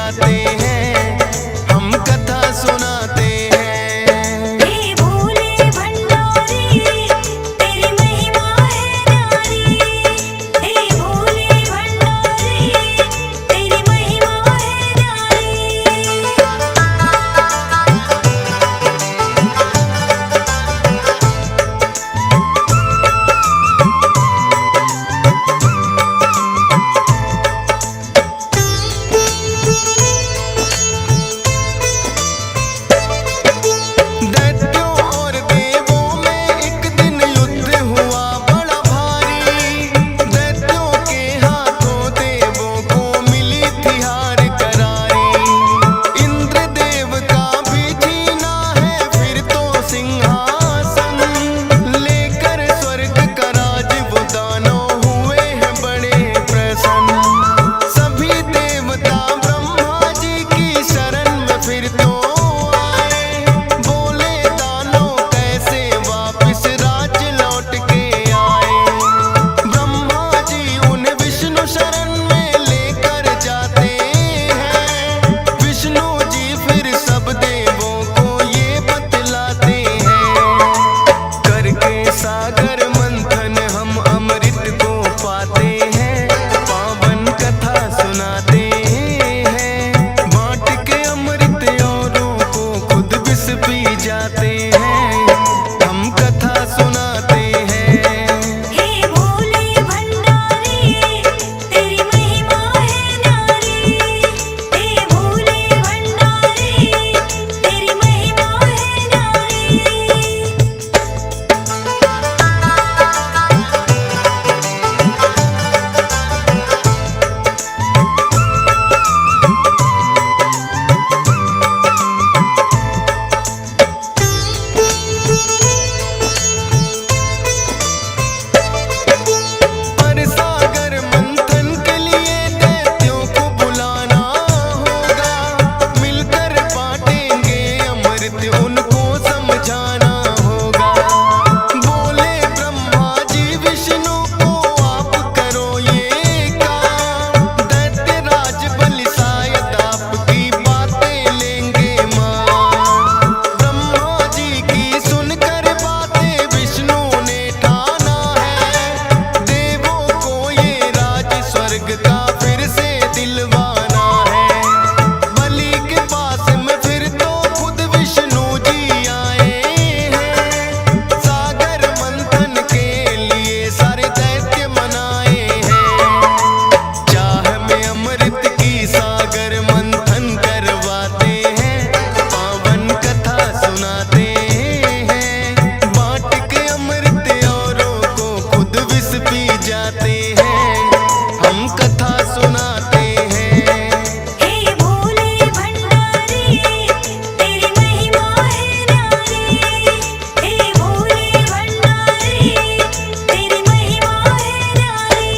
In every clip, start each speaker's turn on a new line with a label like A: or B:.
A: जाते हैं, हम कथा सुनाते हैं।
B: हे भोले भंडारी तेरी महिमा है न्यारी, हे भोले भंडारी तेरी महिमा है न्यारी।
A: दैत्यों और देवों में एक दिन युद्ध हुआ बड़ा भारी, दैत्यों के हाथों देवों को मिली थी हार करारी। इंद्र देव का भी जीना है फिर तो सिंहासन, लेकर स्वर्ग का राज वो दानव हुए हैं बड़े प्रसन्न। सभी देवता ब्रह्मा जी की शरण में फिर तो आए, बोले दानव कैसे वापिस राज लौट के आए। ब्रह्मा जी उन्हें विष्णु शरण में लेकर जाते हैं, विष्णु जी फिर सब देवों को ये बतलाते हैं। करके सागर मंथन हम अमृत को पाते हैं, पावन कथा सुनाते हैं। बांट के अमृत औरों को खुद विष पी जाते हैं, हम कथा सुनाते हैं।
B: हे भोले भंडारी तेरी महिमा है न्यारी, हे भोले भंडारी तेरी महिमा है न्यारी।
A: पर सागर मंथन के लिए दैत्यों को बुलाना होगा, मिलकर बांटेंगे अमृत उनको समझाना होगा। बोले ब्रह्मा जी विष्णु को आप करो ये काम, दैत्य राज बलि शायद आपकी बातें लेंगे मान। ब्रह्मा जी की सुनकर बातें विष्णु ने ठाना है, देवों को ये राज स्वर्ग का फिर से दिलवाना है। बलि के पास में फिर तो खुद विष्णु जी आए हैं, सागर मंथन के लिए सारे दैत्य मनाए हैं। चाह में अमृत की सागर मंथन करवाते हैं, पावन कथा सुनाते हैं। बांट के अमृत औरों को खुद विष पी जाते हैं, हम कथा सुनाते हैं।
B: हे भोले भंडारी तेरी महिमा है न्यारी, हे भोले भंडारी तेरी महिमा है न्यारी।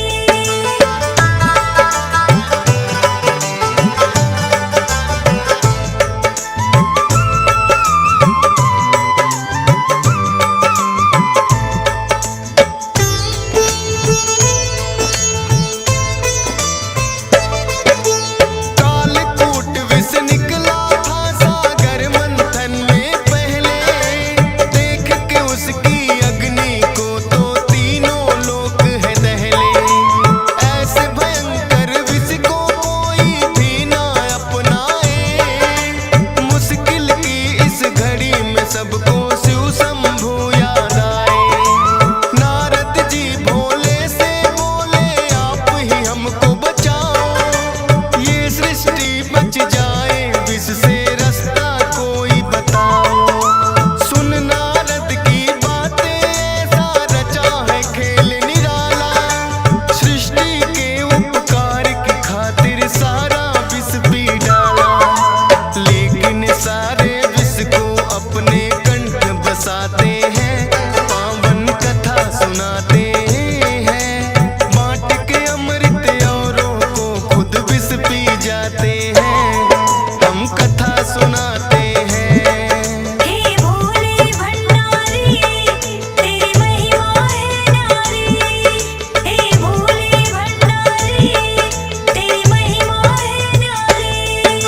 A: कालकूट विष निकला था सागर मंथन में पहले, देख के उसकी अग्नि को तो तीनों लोक है दहले। ऐसे भयंकर विष को कोई भी ना अपनाए, मुश्किल की इस घड़ी में सबको शिव शंभु याद आए। नारद जी भोले से बोले आप ही हमको बचाओ, ये सृष्टि बच जाए विष से रास्ता कोई बताओ। सुन नारद की बातें ऐसा रचा है खेल निराला, सृष्टि के उपकार की खातिर सारा विष पी डाला। लेकिन सारे विष को अपने कंठ बसाते हैं, पावन कथा सुनाते हैं। बांट के अमृत औरों को खुद विष पी जाते हैं, हम कथा सुनाते हैं।
B: हे भोले भंडारी तेरी महिमा है न्यारी, हे भोले भंडारी तेरी महिमा है न्यारी।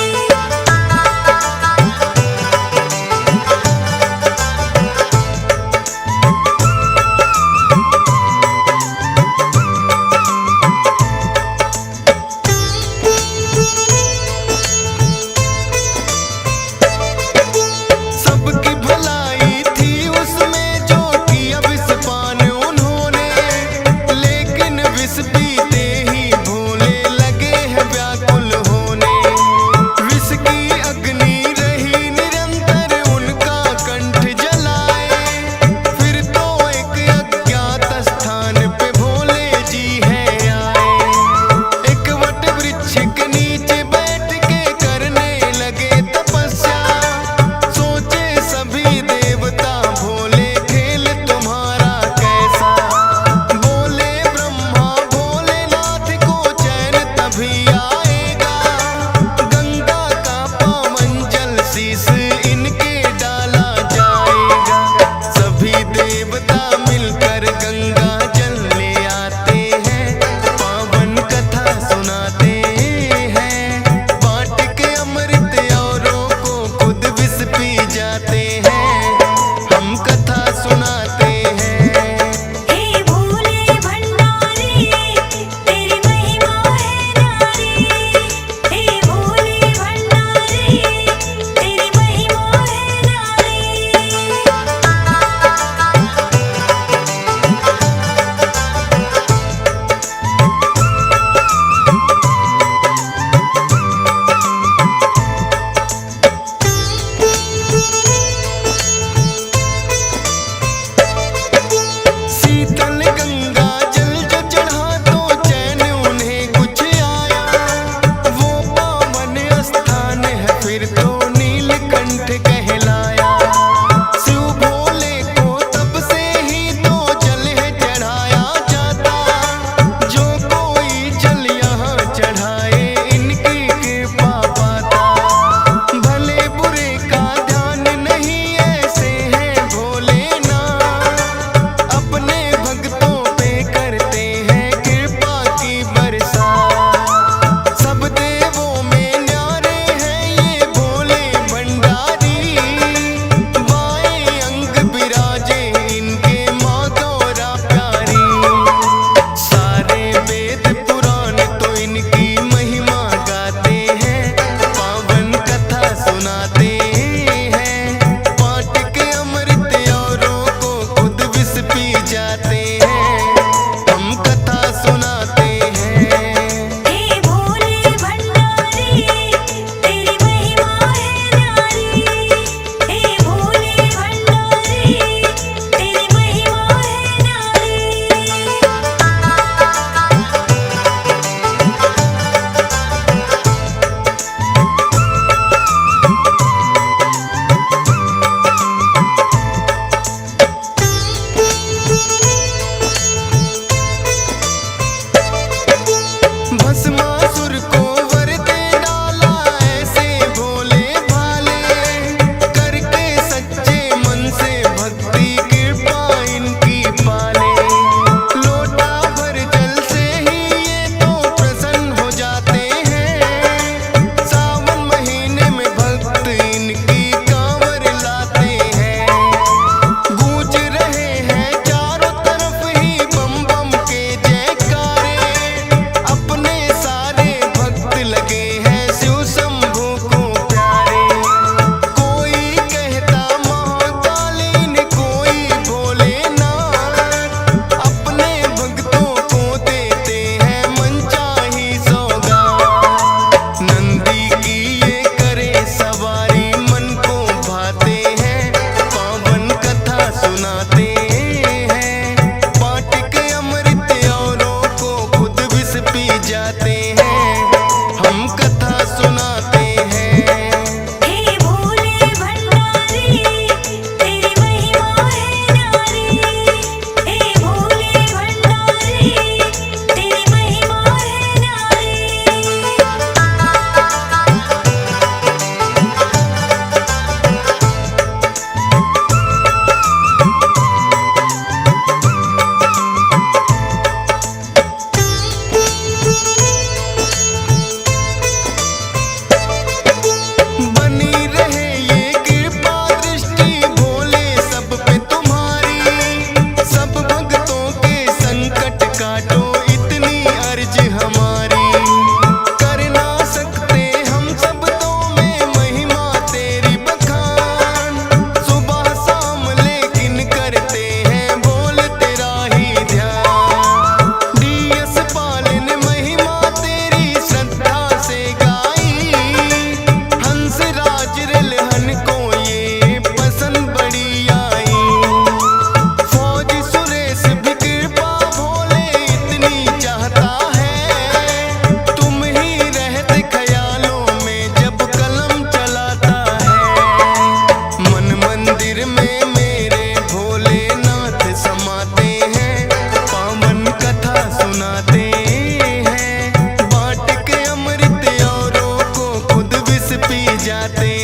A: जाते